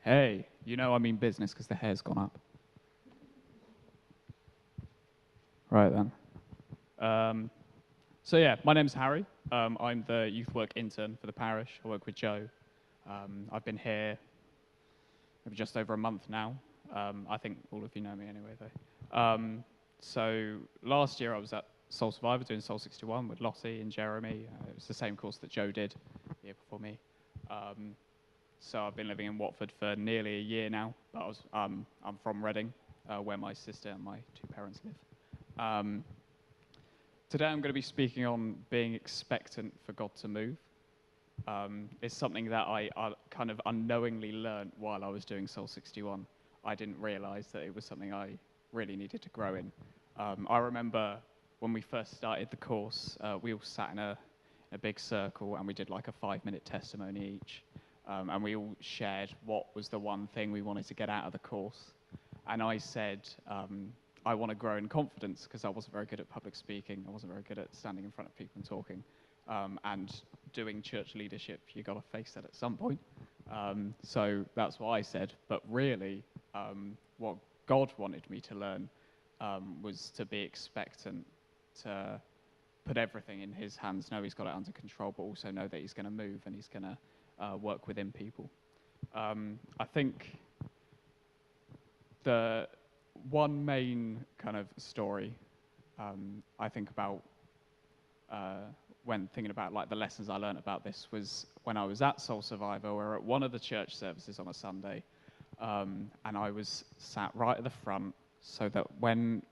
Hey, I mean business because the hair's gone up. Right then. Um, so yeah, my name's Harry. I'm the youth work intern for the parish. I work with Joe. I've been here maybe just over a month now. I think all of you know me anyway, though. So last year I was at Soul Survivor doing Soul 61 with Lottie and Jeremy. It was the same course that Joe did the year before me. So I've been living in Watford for nearly a year now. But I'm from Reading, where my sister and my two parents live. Today I'm going to be speaking on being expectant for God to move. It's something that I kind of unknowingly learned while I was doing Soul 61. I didn't realize that it was something I really needed to grow in. I remember when we first started the course, we all sat in a big circle and we did like a 5-minute testimony each. And we all shared what was the one thing we wanted to get out of the course. And I said, I want to grow in confidence because I wasn't very good at public speaking. I wasn't very good at standing in front of people and talking. And doing church leadership, you got to face that at some point. So that's what I said. But really, what God wanted me to learn was to be expectant, to put everything in his hands, know he's got it under control, but also know that he's going to move and he's going to work within people. I think the one main kind of story I think about when thinking about like the lessons I learned about this was when I was at Soul Survivor. We were at one of the church services on a Sunday, and I was sat right at the front so that when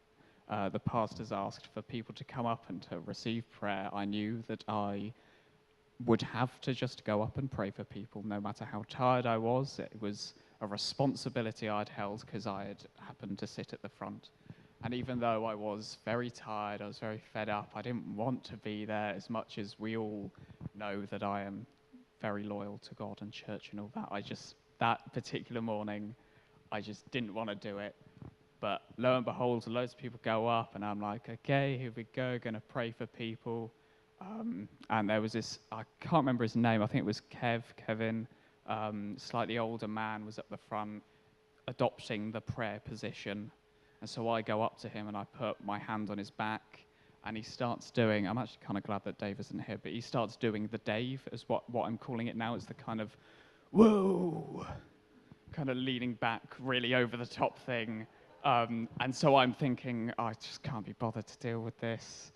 the pastors asked for people to come up and to receive prayer, I knew that I would have to just go up and pray for people no matter how tired I was. It was a responsibility I'd held because I had happened to sit at the front. And even though I was very tired, I was very fed up, I didn't want to be there as much as we all know that I am very loyal to God and church and all that. That particular morning, I just didn't want to do it. But lo and behold, loads of people go up and I'm like, okay, here we go, going to pray for people. And there was this, I can't remember his name, I think it was Kevin, slightly older man was at the front adopting the prayer position. And so I go up to him and I put my hand on his back and he starts doing, I'm actually kind of glad that Dave isn't here, but he starts doing the Dave as what I'm calling it now. It's the kind of, whoa, kind of leaning back really over the top thing. And so I'm thinking, I just can't be bothered to deal with this.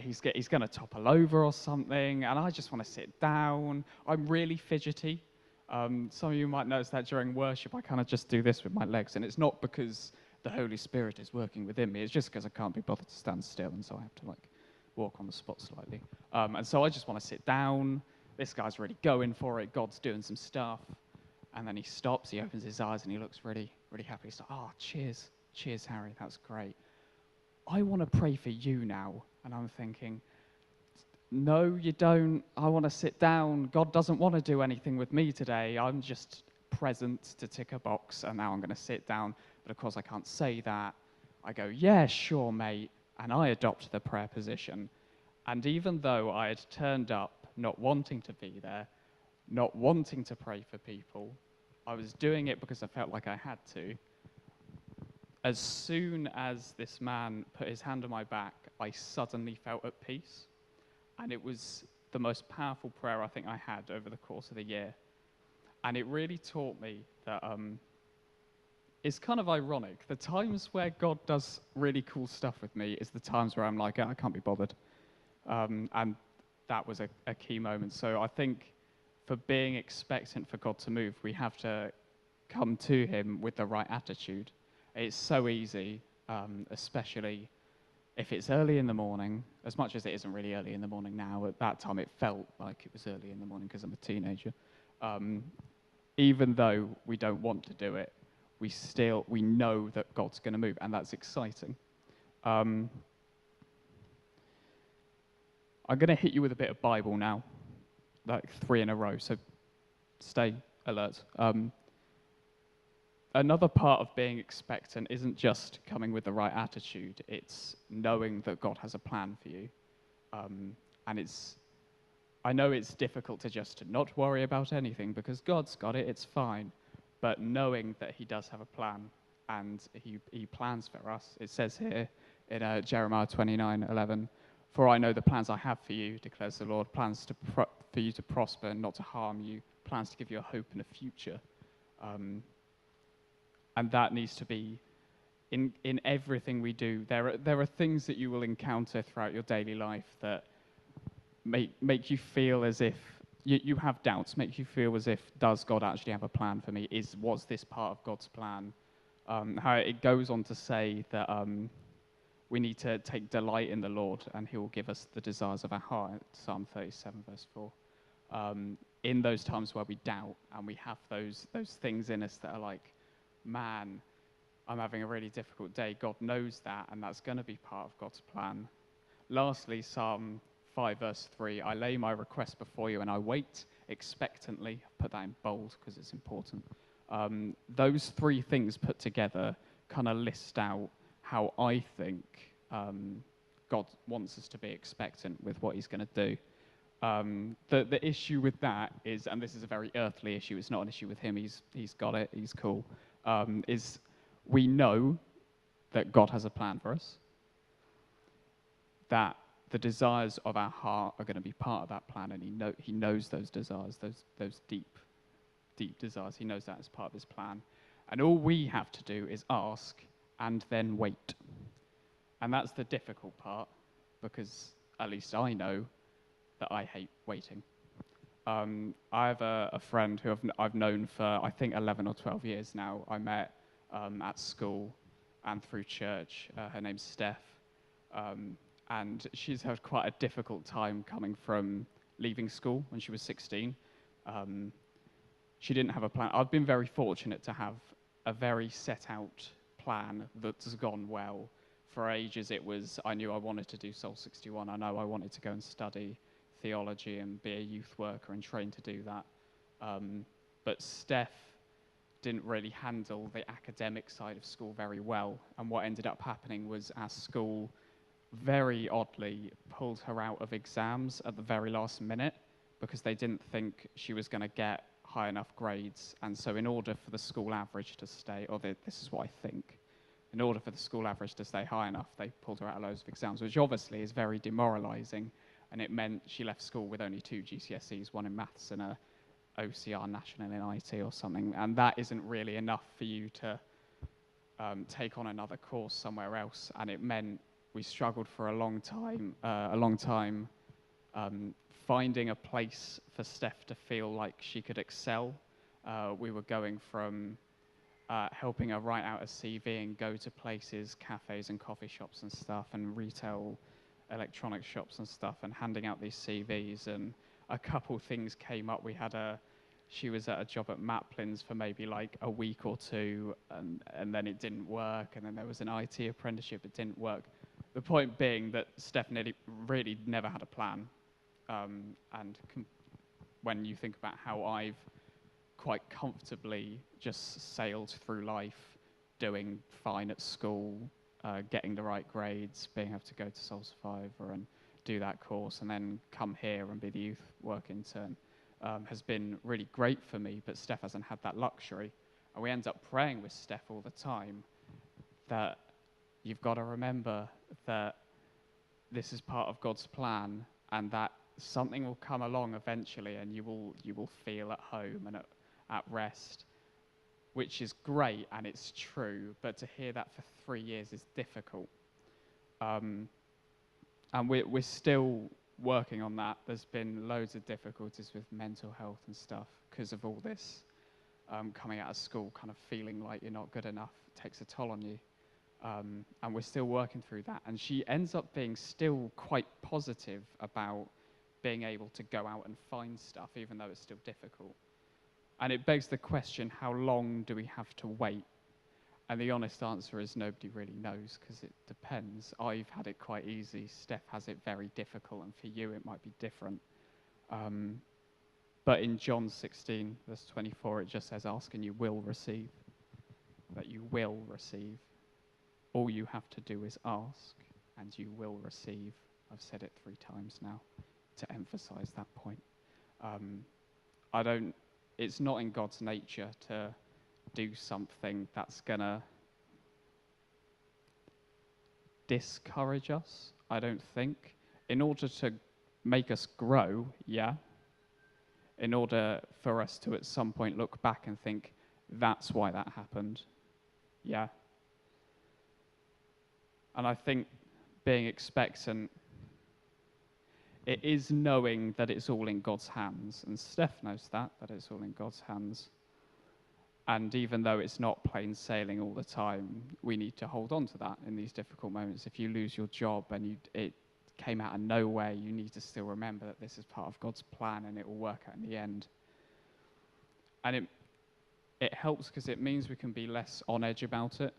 He's going to topple over or something, and I just want to sit down. I'm really fidgety. Some of you might notice that during worship, I kind of just do this with my legs, and it's not because the Holy Spirit is working within me. It's just because I can't be bothered to stand still, and so I have to like walk on the spot slightly. And so I just want to sit down. This guy's really going for it. God's doing some stuff, and then he stops. He opens his eyes, and he looks really, really happy. He's like, "Oh, cheers, Harry. That's great. I want to pray for you now." And I'm thinking, no, you don't. I want to sit down. God doesn't want to do anything with me today. I'm just present to tick a box, and now I'm going to sit down. But of course, I can't say that. I go, yeah, sure, mate. And I adopt the prayer position. And even though I had turned up not wanting to be there, not wanting to pray for people, I was doing it because I felt like I had to. As soon as this man put his hand on my back, I suddenly felt at peace. And it was the most powerful prayer I think I had over the course of the year. And it really taught me that it's kind of ironic. The times where God does really cool stuff with me is the times where I'm like, I can't be bothered. And that was a key moment. So I think for being expectant for God to move, we have to come to him with the right attitude. It's so easy, especially if it's early in the morning, as much as it isn't really early in the morning now. At that time, it felt like it was early in the morning because I'm a teenager. Even though we don't want to do it, we know that God's going to move, and that's exciting. I'm going to hit you with a bit of Bible now, like 3 in a row, so stay alert. Another part of being expectant isn't just coming with the right attitude, it's knowing that God has a plan for you. And I know it's difficult to just not worry about anything because God's got it, it's fine. but knowing that he does have a plan, and he plans for us. It says here in Jeremiah 29:11, "For I know the plans I have for you, declares the Lord, plans for you to prosper and not to harm you, plans to give you a hope and a future." And that needs to be in everything we do. There are things that you will encounter throughout your daily life that make you feel as if you have doubts, make you feel as if, does God actually have a plan for me? Was this part of God's plan? How it goes on to say that we need to take delight in the Lord, and he will give us the desires of our heart, Psalm 37, verse 4. In those times where we doubt and we have those things in us that are like, man, I'm having a really difficult day. God knows that, and that's going to be part of God's plan. Lastly, Psalm 5, verse 3, "I lay my request before you and I wait expectantly." I've put that in bold because it's important. Those three things put together kind of list out how I think God wants us to be expectant with what he's going to do. The issue with that is, and this is a very earthly issue, it's not an issue with him, he's got it, he's cool, is we know that God has a plan for us, that the desires of our heart are going to be part of that plan, and he knows those desires, those deep desires. He knows that as part of his plan. And all we have to do is ask and then wait. And that's the difficult part, because at least I know that I hate waiting. I have a friend who I've known for, I think, 11 or 12 years now. I met at school and through church. Her name's Steph. And she's had quite a difficult time coming from leaving school when she was 16. She didn't have a plan. I've been very fortunate to have a very set out plan that's gone well. For ages I knew I wanted to do Soul 61. I know I wanted to go and study theology and be a youth worker and train to do that. But Steph didn't really handle the academic side of school very well. And what ended up happening was our school very oddly pulled her out of exams at the very last minute because they didn't think she was going to get high enough grades. And so in order for the school average to stay, this is what I think, in order for the school average to stay high enough, they pulled her out of loads of exams, which obviously is very demoralizing. And it meant she left school with only 2 GCSEs, one in maths and a OCR National in IT or something. And that isn't really enough for you to take on another course somewhere else. And it meant we struggled for a long time finding a place for Steph to feel like she could excel. We were going from helping her write out a CV and go to places, cafes and coffee shops and stuff, and retail electronic shops and stuff, and handing out these CVs. And a couple things came up. She was at a job at Maplin's for maybe like a week or two, and then it didn't work. And then there was an IT apprenticeship, it didn't work. The point being that Steph really never had a plan. When you think about how I've quite comfortably just sailed through life, doing fine at school, getting the right grades, being able to go to Soul Survivor and do that course, and then come here and be the youth work intern, has been really great for me, but Steph hasn't had that luxury. And we end up praying with Steph all the time that you've got to remember that this is part of God's plan, and that something will come along eventually, and you will feel at home and at rest, which is great, and it's true. But to hear that for 3 years is difficult, and we're still working on that. There's been loads of difficulties with mental health and stuff because of all this. Coming out of school, kind of feeling like you're not good enough, takes a toll on you. And we're still working through that. And she ends up being still quite positive about being able to go out and find stuff, even though it's still difficult. And it begs the question, how long do we have to wait? And the honest answer is nobody really knows, because it depends. I've had it quite easy. Steph has it very difficult, and for you it might be different. But in John 16, verse 24, it just says, ask and you will receive. That you will receive. All you have to do is ask, and you will receive. I've said it 3 times now to emphasize that point. It's not in God's nature to do something that's going to discourage us, I don't think. In order to make us grow, yeah. In order for us to at some point look back and think, that's why that happened, yeah. And I think being expectant, it is knowing that it's all in God's hands. And Steph knows that it's all in God's hands. And even though it's not plain sailing all the time, we need to hold on to that in these difficult moments. If you lose your job and it came out of nowhere, you need to still remember that this is part of God's plan and it will work out in the end. And it helps because it means we can be less on edge about it.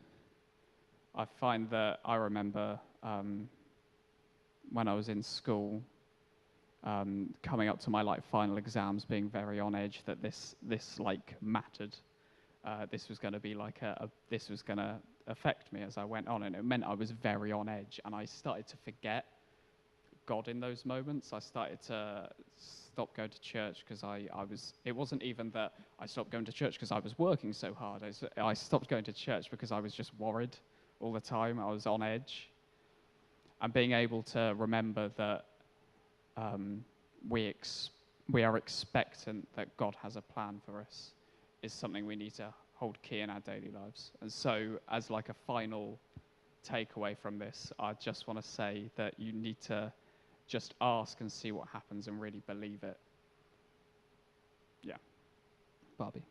I find that I remember when I was in school, coming up to my final exams, being very on edge that this mattered. This was going to be this was going to affect me as I went on, and it meant I was very on edge, and I started to forget God in those moments. I started to stop going to church because it wasn't even that I stopped going to church because I was working so hard. I stopped going to church because I was just worried all the time. I was on edge. And being able to remember that we are expectant that God has a plan for us is something we need to hold key in our daily lives. And so as a final takeaway from this, I just want to say that you need to just ask and see what happens and really believe it. Yeah. Barbie.